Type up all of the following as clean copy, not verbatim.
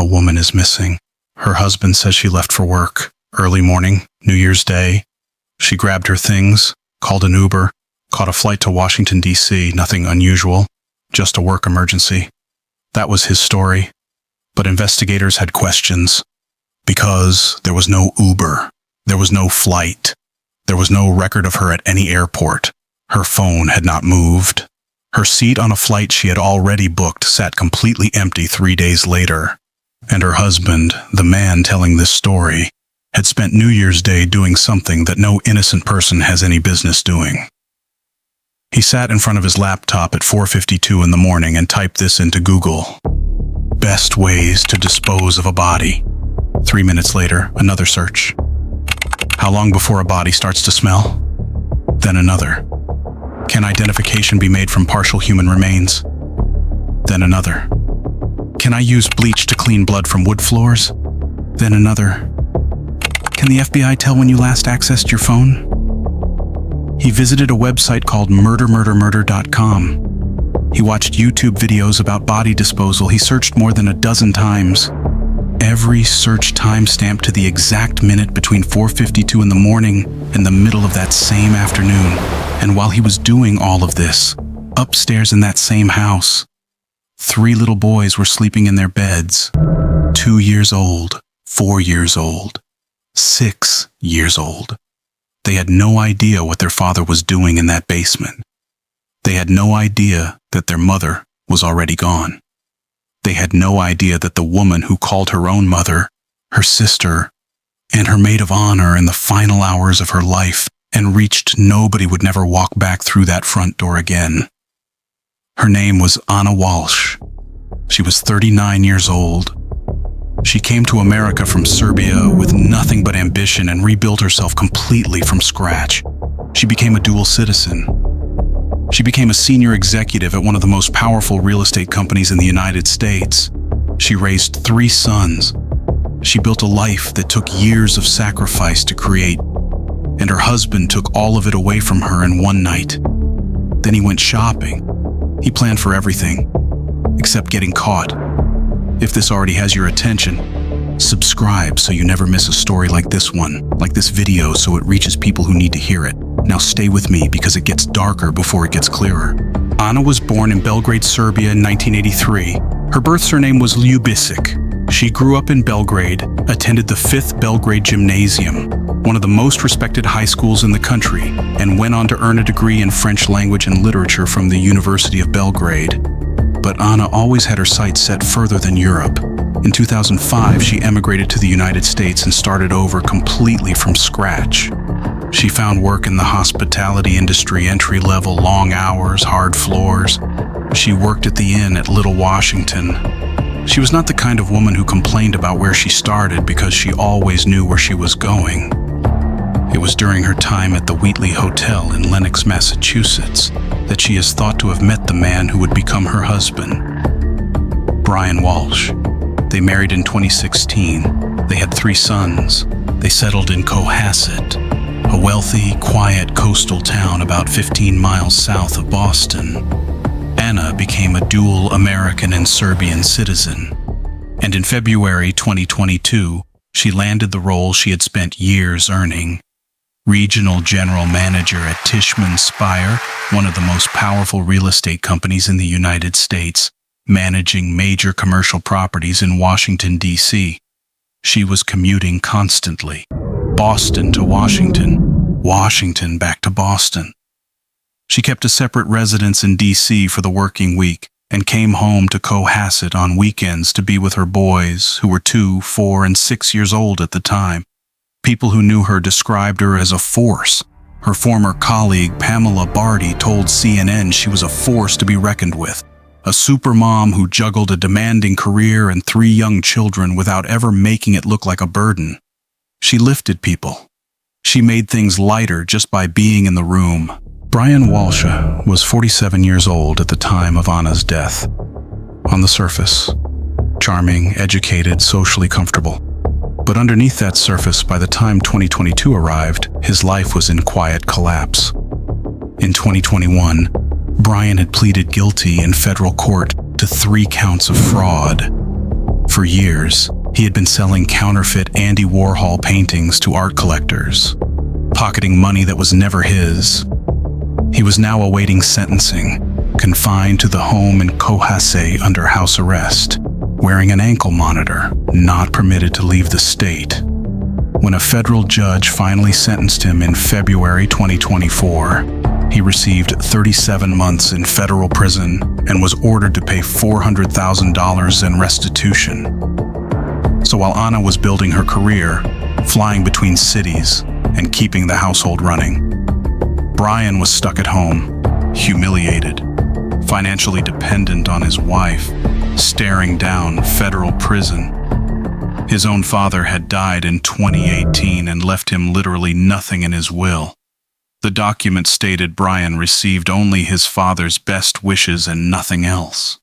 A woman is missing. Her husband says she left for work. Early morning, New Year's Day. She grabbed her things, called an Uber, caught a flight to Washington, D.C., nothing unusual, just a work emergency. That was his story. But investigators had questions. Because there was no Uber. There was no flight. There was no record of her at any airport. Her phone had not moved. Her seat on a flight she had already booked sat completely empty 3 days later. And her husband, the man telling this story, had spent New Year's Day doing something that no innocent person has any business doing. He sat in front of his laptop at 4:52 in the morning and typed this into Google. Best ways to dispose of a body. 3 minutes later, another search. How long before a body starts to smell? Then another. Can identification be made from partial human remains? Then another. Can I use bleach to clean blood from wood floors? Then another. Can the FBI tell when you last accessed your phone? He visited a website called murder.com. He watched YouTube videos about body disposal. He searched more than a dozen times. Every search timestamp to the exact minute between 4:52 in the morning and the middle of that same afternoon. And while he was doing all of this, upstairs in that same house, 3 little boys were sleeping in their beds. 2 years old, 4 years old, 6 years old. They had no idea what their father was doing in that basement. They had no idea that their mother was already gone. They had no idea that the woman who called her own mother, her sister, and her maid of honor in the final hours of her life and reached nobody would never walk back through that front door again. Her name was Ana Walshe. She was 39 years old. She came to America from Serbia with nothing but ambition and rebuilt herself completely from scratch. She became a dual citizen. She became a senior executive at one of the most powerful real estate companies in the United States. She raised 3 sons. She built a life that took years of sacrifice to create, and her husband took all of it away from her in one night. Then he went shopping. He planned for everything, except getting caught. If this already has your attention, subscribe so you never miss a story like this one, like this video, so it reaches people who need to hear it. Now stay with me because it gets darker before it gets clearer. Ana was born in Belgrade, Serbia in 1983. Her birth surname was Ljubisic. She grew up in Belgrade, attended the 5th Belgrade Gymnasium, one of the most respected high schools in the country, and went on to earn a degree in French language and literature from the University of Belgrade. But Ana always had her sights set further than Europe. In 2005, she emigrated to the United States and started over completely from scratch. She found work in the hospitality industry, entry-level, long hours, hard floors. She worked at the inn at Little Washington. She was not the kind of woman who complained about where she started because she always knew where she was going. It was during her time at the Wheatley Hotel in Lenox, Massachusetts, that she is thought to have met the man who would become her husband, Brian Walshe. They married in 2016. They had 3 sons. They settled in Cohasset, a wealthy, quiet coastal town about 15 miles south of Boston. Ana became a dual American and Serbian citizen. And in February 2022, she landed the role she had spent years earning. Regional General Manager at Tishman Speyer, one of the most powerful real estate companies in the United States, managing major commercial properties in Washington, D.C. She was commuting constantly. Boston to Washington, Washington back to Boston. She kept a separate residence in D.C. for the working week and came home to Cohasset on weekends to be with her boys, who were 2, 4, and 6 years old at the time. People who knew her described her as a force. Her former colleague, Pamela Barty, told CNN she was a force to be reckoned with. A supermom who juggled a demanding career and 3 young children without ever making it look like a burden. She lifted people. She made things lighter just by being in the room. Brian Walshe was 47 years old at the time of Ana's death. On the surface, charming, educated, socially comfortable. But underneath that surface, by the time 2022 arrived, his life was in quiet collapse. In 2021, Brian had pleaded guilty in federal court to 3 counts of fraud. For years, he had been selling counterfeit Andy Warhol paintings to art collectors, pocketing money that was never his. He was now awaiting sentencing, confined to the home in Cohasset under house arrest, wearing an ankle monitor, not permitted to leave the state. When a federal judge finally sentenced him in February 2024, he received 37 months in federal prison and was ordered to pay $400,000 in restitution. So while Ana was building her career, flying between cities, and keeping the household running, Brian was stuck at home, humiliated, financially dependent on his wife, staring down federal prison. His own father had died in 2018 and left him literally nothing in his will. The document stated Brian received only his father's best wishes and nothing else.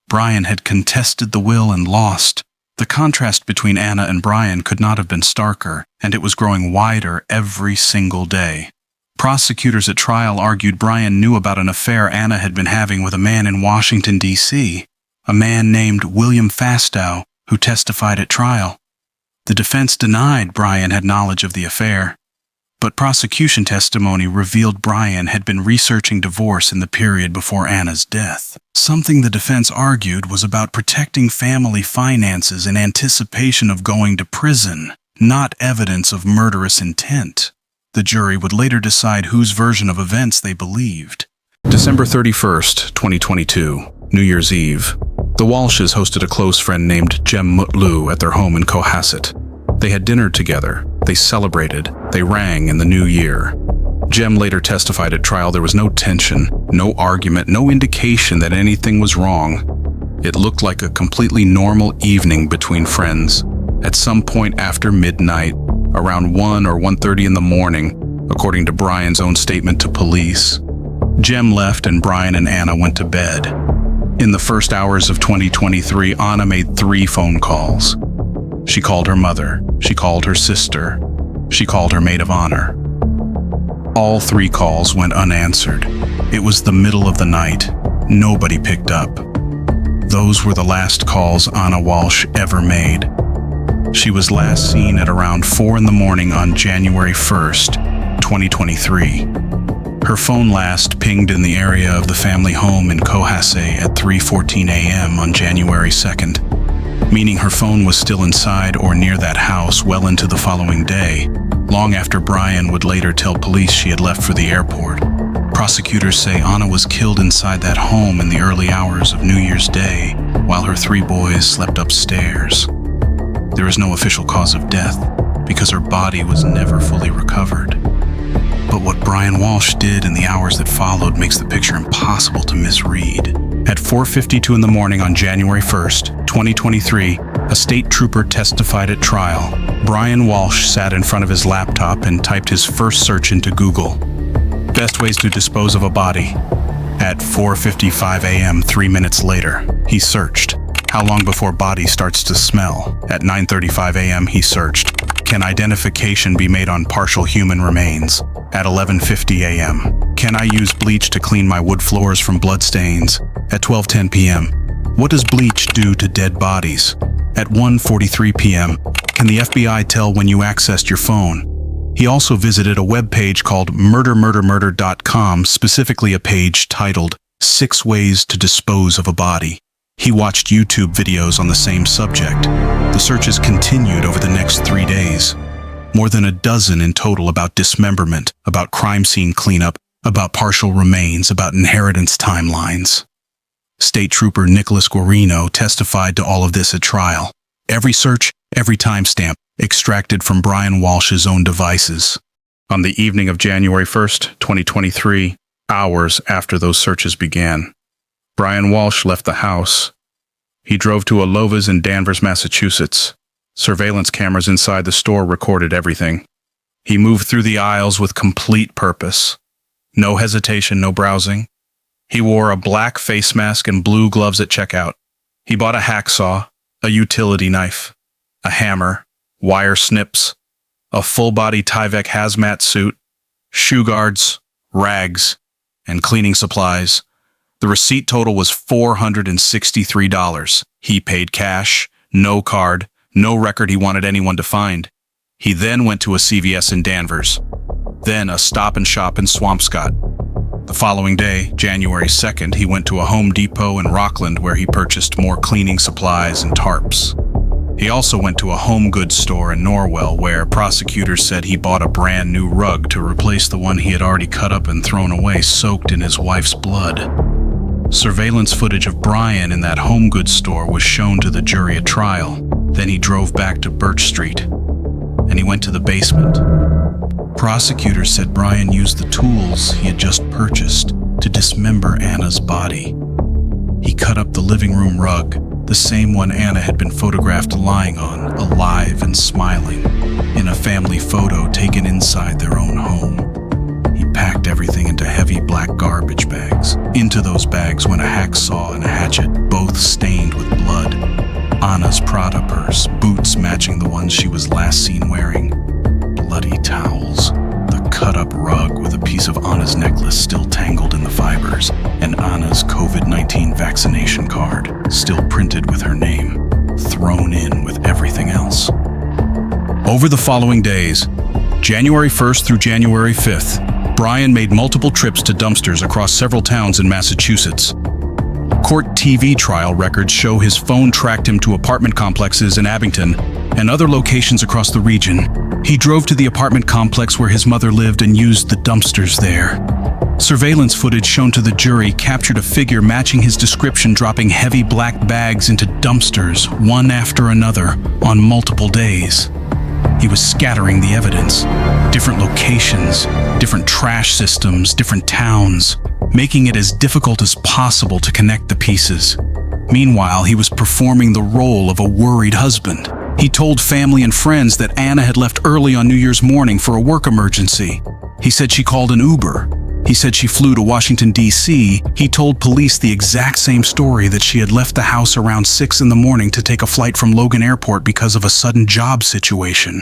Brian had contested the will and lost. The contrast between Ana and Brian could not have been starker, and it was growing wider every single day. Prosecutors at trial argued Brian knew about an affair Ana had been having with a man in Washington, D.C., a man named William Fastow, who testified at trial. The defense denied Brian had knowledge of the affair, but prosecution testimony revealed Brian had been researching divorce in the period before Ana's death. Something the defense argued was about protecting family finances in anticipation of going to prison, not evidence of murderous intent. The jury would later decide whose version of events they believed. December 31st, 2022, New Year's Eve. The Walshes hosted a close friend named Jem Mutlu at their home in Cohasset. They had dinner together, they celebrated, they rang in the new year. Jem later testified at trial there was no tension, no argument, no indication that anything was wrong. It looked like a completely normal evening between friends. At some point after midnight, around 1 or 1:30 in the morning, according to Brian's own statement to police, Jem left and Brian and Ana went to bed. In the first hours of 2023, Ana made 3 phone calls. She called her mother, she called her sister, she called her maid of honor. All 3 calls went unanswered. It was the middle of the night. Nobody picked up. Those were the last calls Ana Walshe ever made. She was last seen at around 4 in the morning on January 1st, 2023. Her phone last pinged in the area of the family home in Cohasset at 3:14 a.m. on January 2nd, meaning her phone was still inside or near that house well into the following day, long after Brian would later tell police she had left for the airport. Prosecutors say Ana was killed inside that home in the early hours of New Year's Day while her 3 boys slept upstairs. There is no official cause of death because her body was never fully recovered. But what Brian Walshe did in the hours that followed makes the picture impossible to misread. At 4:52 in the morning on January 1st, 2023, a state trooper testified at trial. Brian Walshe sat in front of his laptop and typed his first search into Google. Best ways to dispose of a body. At 4:55 a.m., 3 minutes later, he searched. How long before body starts to smell? At 9:35 a.m., he searched. Can identification be made on partial human remains? At 11:50 a.m., can I use bleach to clean my wood floors from bloodstains? At 12:10 p.m., what does bleach do to dead bodies? At 1:43 p.m., can the FBI tell when you accessed your phone? He also visited a webpage called murdermurdermurder.com, specifically a page titled 6 Ways to Dispose of a Body. He watched YouTube videos on the same subject. The searches continued over the next 3 days. More than a dozen in total about dismemberment, about crime scene cleanup, about partial remains, about inheritance timelines. State Trooper Nicholas Guarino testified to all of this at trial. Every search, every timestamp, extracted from Brian Walshe's own devices. On the evening of January 1st, 2023, hours after those searches began, Brian Walshe left the house. He drove to a Lowe's in Danvers, Massachusetts. Surveillance cameras inside the store recorded everything. He moved through the aisles with complete purpose. No hesitation, no browsing. He wore a black face mask and blue gloves at checkout. He bought a hacksaw, a utility knife, a hammer, wire snips, a full-body Tyvek hazmat suit, shoe guards, rags, and cleaning supplies. The receipt total was $463. He paid cash, no card, no record he wanted anyone to find. He then went to a CVS in Danvers, then a Stop and Shop in Swampscott. The following day, January 2nd, he went to a Home Depot in Rockland where he purchased more cleaning supplies and tarps. He also went to a HomeGoods store in Norwell where prosecutors said he bought a brand new rug to replace the one he had already cut up and thrown away, soaked in his wife's blood. Surveillance footage of Brian in that HomeGoods store was shown to the jury at trial. Then he drove back to Birch Street, and he went to the basement. Prosecutors said Brian used the tools he had just purchased to dismember Anna's body. He cut up the living room rug, the same one Ana had been photographed lying on, alive and smiling, in a family photo taken inside their own home. He packed everything into heavy black garbage bags. Into those bags went a hacksaw and a hatchet, both stained with blood. Ana's Prada purse, boots matching the ones she was last seen wearing, bloody towels, the cut-up rug with a piece of Ana's necklace still tangled in the fibers, and Ana's COVID-19 vaccination card, still printed with her name, thrown in with everything else. Over the following days, January 1st through January 5th, Brian made multiple trips to dumpsters across several towns in Massachusetts. Court TV trial records show his phone tracked him to apartment complexes in Abington and other locations across the region. He drove to the apartment complex where his mother lived and used the dumpsters there. Surveillance footage shown to the jury captured a figure matching his description, dropping heavy black bags into dumpsters, one after another, on multiple days. He was scattering the evidence. Different locations, different trash systems, different towns, making it as difficult as possible to connect the pieces. Meanwhile, he was performing the role of a worried husband. He told family and friends that Ana had left early on New Year's morning for a work emergency. He said she called an Uber. He said she flew to Washington, D.C. He told police the exact same story, that she had left the house around 6 in the morning to take a flight from Logan Airport because of a sudden job situation.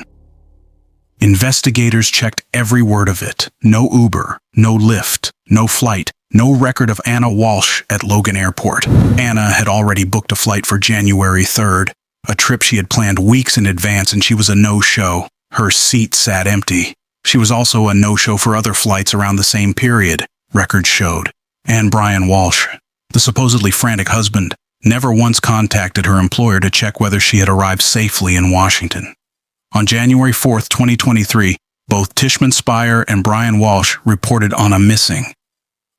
Investigators checked every word of it. No Uber, no Lyft, no flight, no record of Ana Walshe at Logan Airport. Ana had already booked a flight for January 3rd, a trip she had planned weeks in advance, and she was a no-show. Her seat sat empty. She was also a no-show for other flights around the same period, records showed. And Brian Walshe, the supposedly frantic husband, never once contacted her employer to check whether she had arrived safely in Washington. On January 4th, 2023, both Tishman Speyer and Brian Walshe reported Ana missing.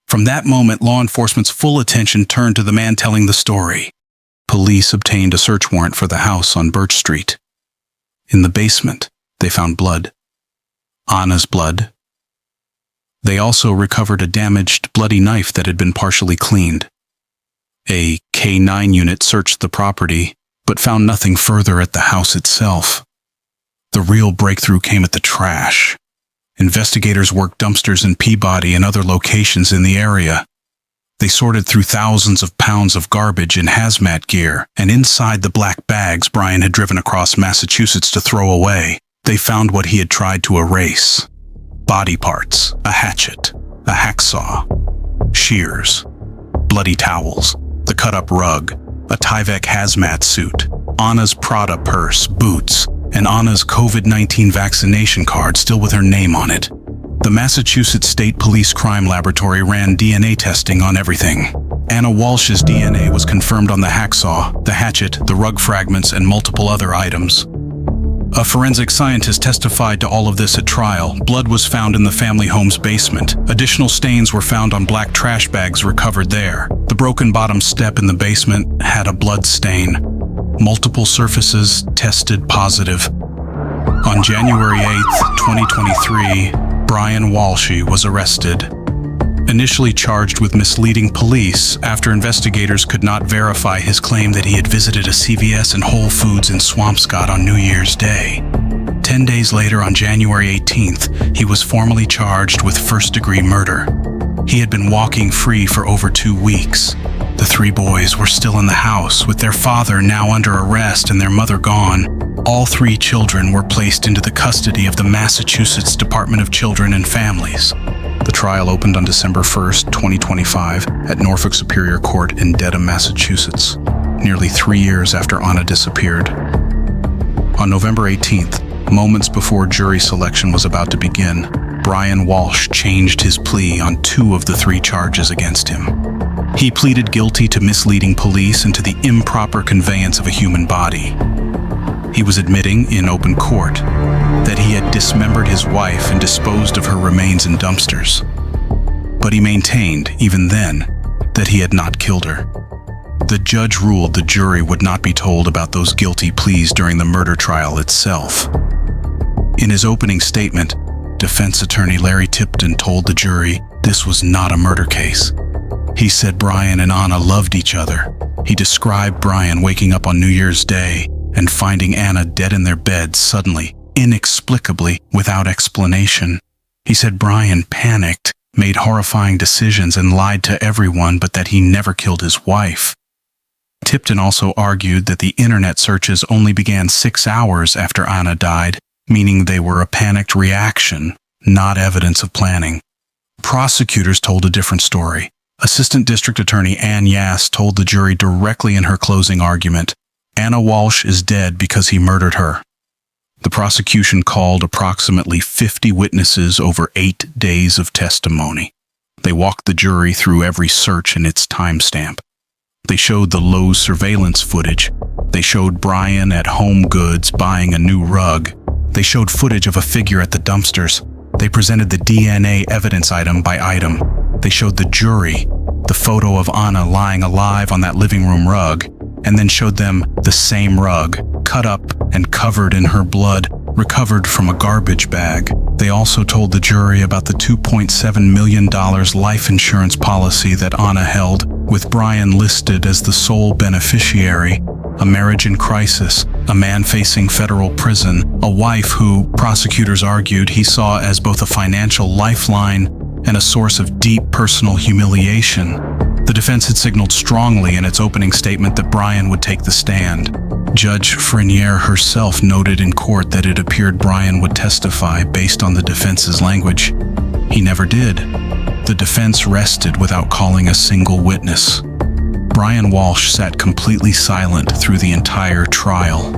From that moment, law enforcement's full attention turned to the man telling the story. Police obtained a search warrant for the house on Birch Street. In the basement, they found blood. Ana's blood. They also recovered a damaged, bloody knife that had been partially cleaned. A K-9 unit searched the property, but found nothing further at the house itself. The real breakthrough came at the trash. Investigators worked dumpsters in Peabody and other locations in the area. They sorted through thousands of pounds of garbage in hazmat gear, and inside the black bags Brian had driven across Massachusetts to throw away, they found what he had tried to erase. Body parts, a hatchet, a hacksaw, shears, bloody towels, the cut-up rug, a Tyvek hazmat suit, Ana's Prada purse, boots, and Ana's COVID-19 vaccination card still with her name on it. The Massachusetts State Police Crime Laboratory ran DNA testing on everything. Ana Walshe's DNA was confirmed on the hacksaw, the hatchet, the rug fragments, and multiple other items. A forensic scientist testified to all of this at trial. Blood was found in the family home's basement. Additional stains were found on black trash bags recovered there. The broken bottom step in the basement had a blood stain. Multiple surfaces tested positive. On January 8th, 2023, Brian Walshe was arrested. Initially charged with misleading police after investigators could not verify his claim that he had visited a CVS and Whole Foods in Swampscott on New Year's Day. 10 days later, on January 18th, he was formally charged with first-degree murder. He had been walking free for over 2 weeks. The 3 boys were still in the house, with their father now under arrest and their mother gone. All 3 children were placed into the custody of the Massachusetts Department of Children and Families. The trial opened on December 1st, 2025, at Norfolk Superior Court in Dedham, Massachusetts. nearly 3 years after Ana disappeared. On November 18th, moments before jury selection was about to begin, Brian Walshe changed his plea on 2 of the 3 charges against him. He pleaded guilty to misleading police and to the improper conveyance of a human body. He was admitting in open court that he had dismembered his wife and disposed of her remains in dumpsters. But he maintained, even then, that he had not killed her. The judge ruled the jury would not be told about those guilty pleas during the murder trial itself. In his opening statement, defense attorney Larry Tipton told the jury this was not a murder case. He said Brian and Ana loved each other. He described Brian waking up on New Year's Day and finding Ana dead in their bed suddenly, inexplicably, without explanation. He said Brian panicked, made horrifying decisions and lied to everyone, but that he never killed his wife. Tipton also argued that the internet searches only began 6 hours after Ana died, meaning they were a panicked reaction, not evidence of planning. Prosecutors told a different story. Assistant District Attorney Ann Yass told the jury directly in her closing argument, Ana Walshe is dead because he murdered her. The prosecution called approximately 50 witnesses over 8 days of testimony. They walked the jury through every search and its timestamp. They showed the Lowe's surveillance footage. They showed Brian at HomeGoods buying a new rug. They showed footage of a figure at the dumpsters. They presented the DNA evidence item by item. They showed the jury the photo of Ana lying alive on that living room rug, and then showed them the same rug, cut up and covered in her blood, recovered from a garbage bag. They also told the jury about the $2.7 million life insurance policy that Ana held, with Brian listed as the sole beneficiary, a marriage in crisis, a man facing federal prison, a wife who, prosecutors argued, he saw as both a financial lifeline and a source of deep personal humiliation. The defense had signaled strongly in its opening statement that Brian would take the stand. Judge Frenier herself noted in court that it appeared Brian would testify based on the defense's language. He never did. The defense rested without calling a single witness. Brian Walshe sat completely silent through the entire trial.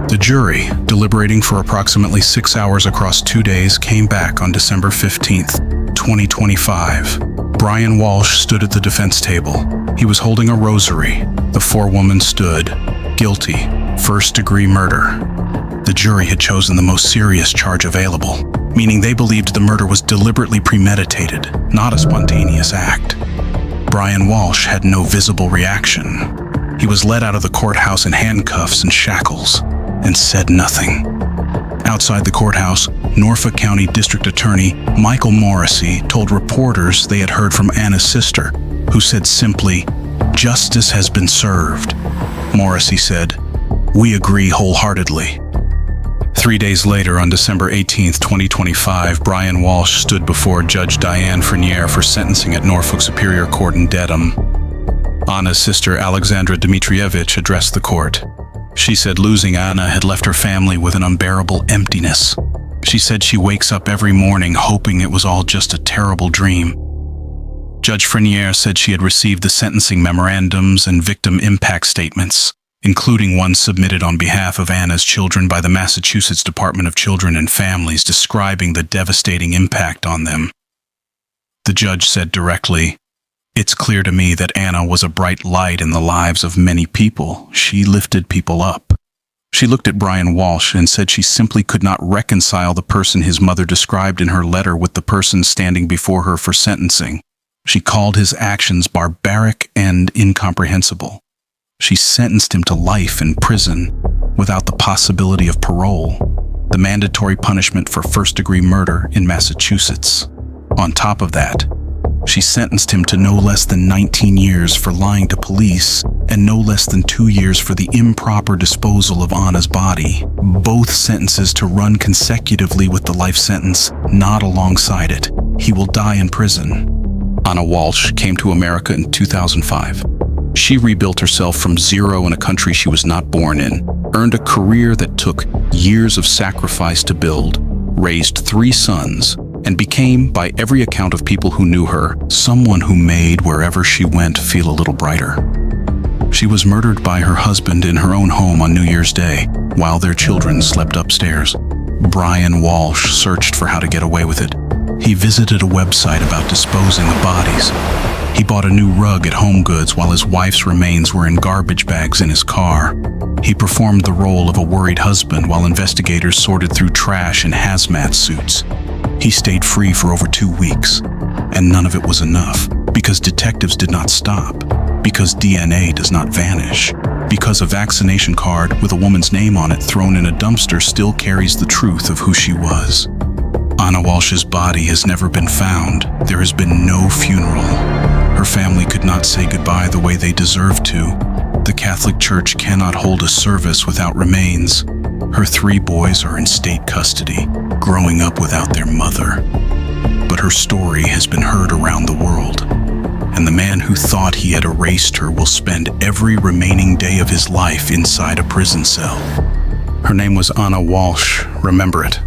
The jury, deliberating for approximately 6 hours across 2 days, came back on December 15th, 2025. Brian Walshe stood at the defense table. He was holding a rosary. The forewoman stood. Guilty, first-degree murder. The jury had chosen the most serious charge available, meaning they believed the murder was deliberately premeditated, not a spontaneous act. Brian Walshe had no visible reaction. He was led out of the courthouse in handcuffs and shackles, and said nothing. Outside the courthouse, Norfolk County District Attorney Michael Morrissey told reporters they had heard from Ana's sister, who said simply, "Justice has been served." Morrissey said, "We agree wholeheartedly." 3 days later, on December 18th, 2025, Brian Walshe stood before Judge Diane Frenier for sentencing at Norfolk Superior Court in Dedham. Ana's sister Alexandra Dmitrievich addressed the court. She said losing Ana had left her family with an unbearable emptiness. She said she wakes up every morning hoping it was all just a terrible dream. Judge Frenier said she had received the sentencing memorandums and victim impact statements, including one submitted on behalf of Ana's children by the Massachusetts Department of Children and Families describing the devastating impact on them. The judge said directly, "It's clear to me that Ana was a bright light in the lives of many people. She lifted people up." She looked at Brian Walshe and said she simply could not reconcile the person his mother described in her letter with the person standing before her for sentencing. She called his actions barbaric and incomprehensible. She sentenced him to life in prison without the possibility of parole, the mandatory punishment for first-degree murder in Massachusetts. On top of that, she sentenced him to no less than 19 years for lying to police and no less than 2 years for the improper disposal of Ana's body. Both sentences to run consecutively with the life sentence, not alongside it. He will die in prison. Ana Walshe came to America in 2005. She rebuilt herself from zero in a country she was not born in, earned a career that took years of sacrifice to build, raised 3 sons, and became, by every account of people who knew her, someone who made wherever she went feel a little brighter. She was murdered by her husband in her own home on New Year's Day, while their children slept upstairs. Brian Walshe searched for how to get away with it. He visited a website about disposing of bodies. He bought a new rug at HomeGoods while his wife's remains were in garbage bags in his car. He performed the role of a worried husband while investigators sorted through trash in hazmat suits. He stayed free for over 2 weeks, and none of it was enough, because detectives did not stop, because DNA does not vanish, because a vaccination card with a woman's name on it thrown in a dumpster still carries the truth of who she was. Ana Walshe's body has never been found. There has been no funeral. Her family could not say goodbye the way they deserved to. The Catholic Church cannot hold a service without remains. Her 3 boys are in state custody, growing up without their mother. But her story has been heard around the world, and the man who thought he had erased her will spend every remaining day of his life inside a prison cell. Her name was Ana Walshe. Remember it.